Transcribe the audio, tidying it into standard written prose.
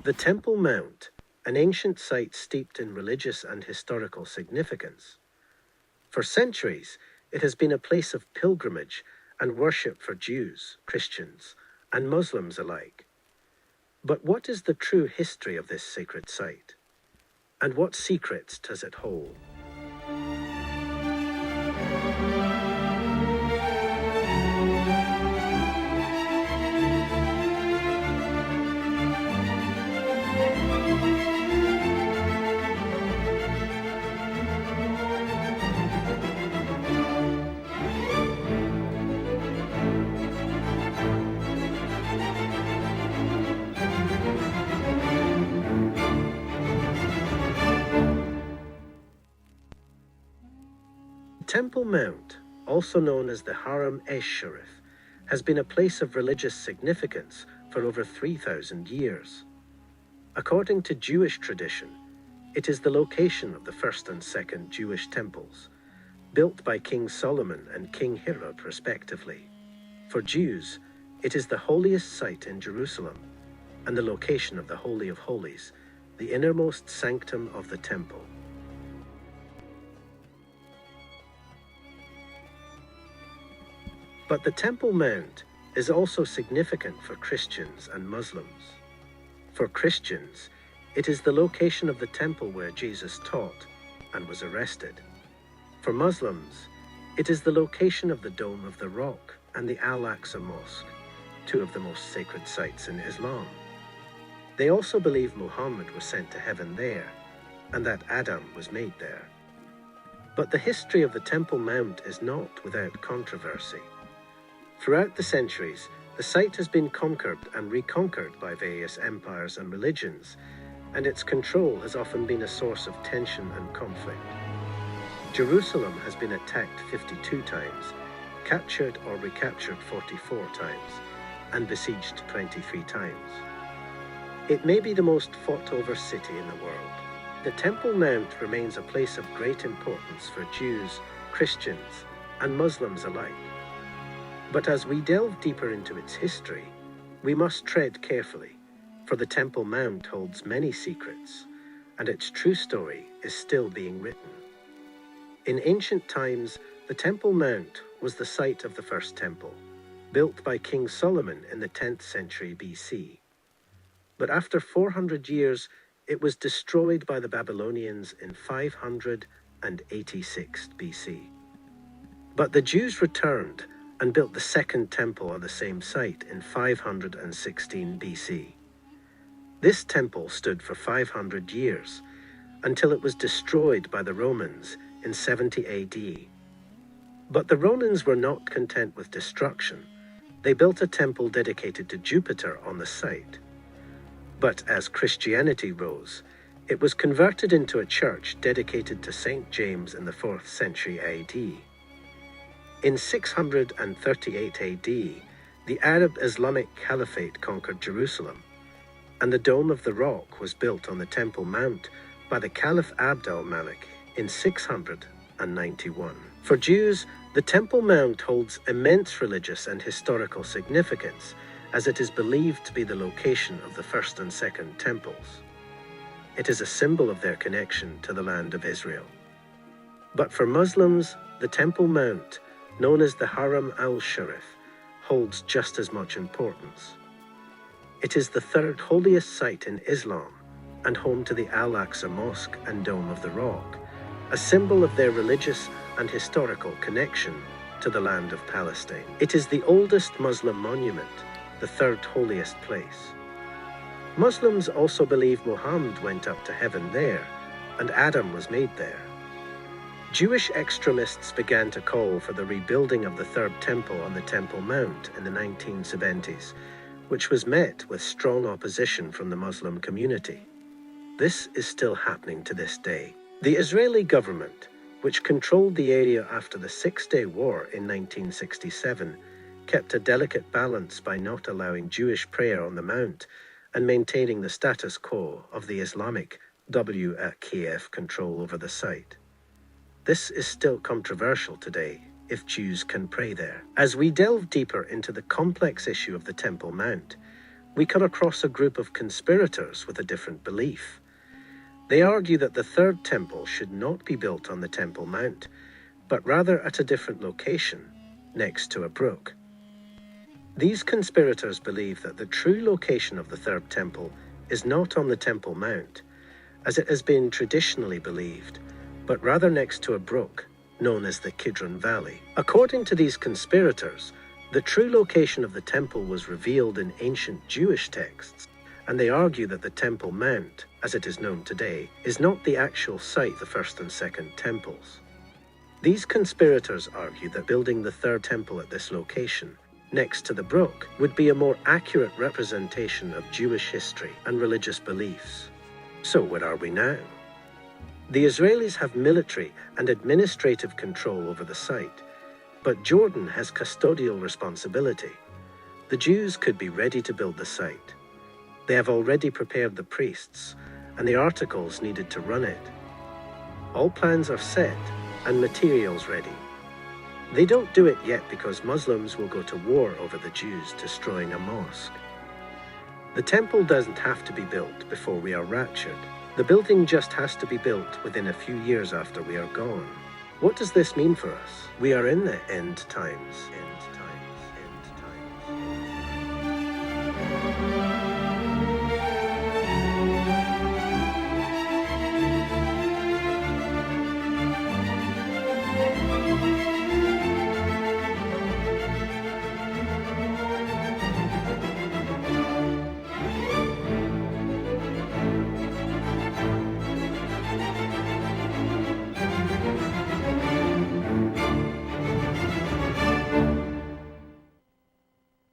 The Temple Mount, an ancient site steeped in religious and historical significance. For centuries, it has been a place of pilgrimage and worship for Jews, Christians, and Muslims alike. But what is the true history of this sacred site? And what secrets does it hold? Temple Mount, also known as the Haram esh-Sharif, has been a place of religious significance for over 3,000 years. According to Jewish tradition, it is the location of the first and second Jewish temples, built by King Solomon and King Herod respectively. For Jews, it is the holiest site in Jerusalem and the location of the Holy of Holies, the innermost sanctum of the temple. But the Temple Mount is also significant for Christians and Muslims. For Christians, it is the location of the temple where Jesus taught and was arrested. For Muslims, it is the location of the Dome of the Rock and the Al-Aqsa Mosque, two of the most sacred sites in Islam. They also believe Muhammad was sent to heaven there, and that Adam was made there. But the history of the Temple Mount is not without controversy. Throughout the centuries, the site has been conquered and reconquered by various empires and religions, and its control has often been a source of tension and conflict. Jerusalem has been attacked 52 times, captured or recaptured 44 times, and besieged 23 times. It may be the most fought-over city in the world. The Temple Mount remains a place of great importance for Jews, Christians, and Muslims alike. But as we delve deeper into its history, we must tread carefully, for the Temple Mount holds many secrets, and its true story is still being written. In ancient times, the Temple Mount was the site of the first temple, built by King Solomon in the 10th century BC. But after 400 years, it was destroyed by the Babylonians in 586 BC. But the Jews returned and built the second temple on the same site in 516 BC. This temple stood for 500 years, until it was destroyed by the Romans in 70 AD. But the Romans were not content with destruction. They built a temple dedicated to Jupiter on the site. But as Christianity rose, it was converted into a church dedicated to St. James in the 4th century AD. In 638 AD, the Arab Islamic Caliphate conquered Jerusalem, and the Dome of the Rock was built on the Temple Mount by the Caliph Abd al-Malik in 691. For Jews, the Temple Mount holds immense religious and historical significance, as it is believed to be the location of the first and second temples. It is a symbol of their connection to the land of Israel. But for Muslims, the Temple Mount, known as the Haram al-Sharif, holds just as much importance. It is the third holiest site in Islam and home to the Al-Aqsa Mosque and Dome of the Rock, a symbol of their religious and historical connection to the land of Palestine. It is the oldest Muslim monument, the third holiest place. Muslims also believe Muhammad went up to heaven there, and Adam was made there. Jewish extremists began to call for the rebuilding of the third temple on the Temple Mount in the 1970s, which was met with strong opposition from the Muslim community. This is still happening to this day. The Israeli government, which controlled the area after the Six-Day War in 1967, kept a delicate balance by not allowing Jewish prayer on the Mount and maintaining the status quo of the Islamic WKF control over the site. This is still controversial today, if Jews can pray there. As we delve deeper into the complex issue of the Temple Mount, we come across a group of conspirators with a different belief. They argue that the third temple should not be built on the Temple Mount, but rather at a different location, next to a brook. These conspirators believe that the true location of the third temple is not on the Temple Mount, as it has been traditionally believed, but rather next to a brook known as the Kidron Valley. According to these conspirators, the true location of the temple was revealed in ancient Jewish texts, and they argue that the Temple Mount, as it is known today, is not the actual site of the first and second temples. These conspirators argue that building the third temple at this location, next to the brook, would be a more accurate representation of Jewish history and religious beliefs. So where are we now? The Israelis have military and administrative control over the site, but Jordan has custodial responsibility. The Jews could be ready to build the site. They have already prepared the priests and the articles needed to run it. All plans are set and materials ready. They don't do it yet because Muslims will go to war over the Jews destroying a mosque. The temple doesn't have to be built before we are raptured. The building just has to be built within a few years after we are gone. What does this mean for us? We are in the end times.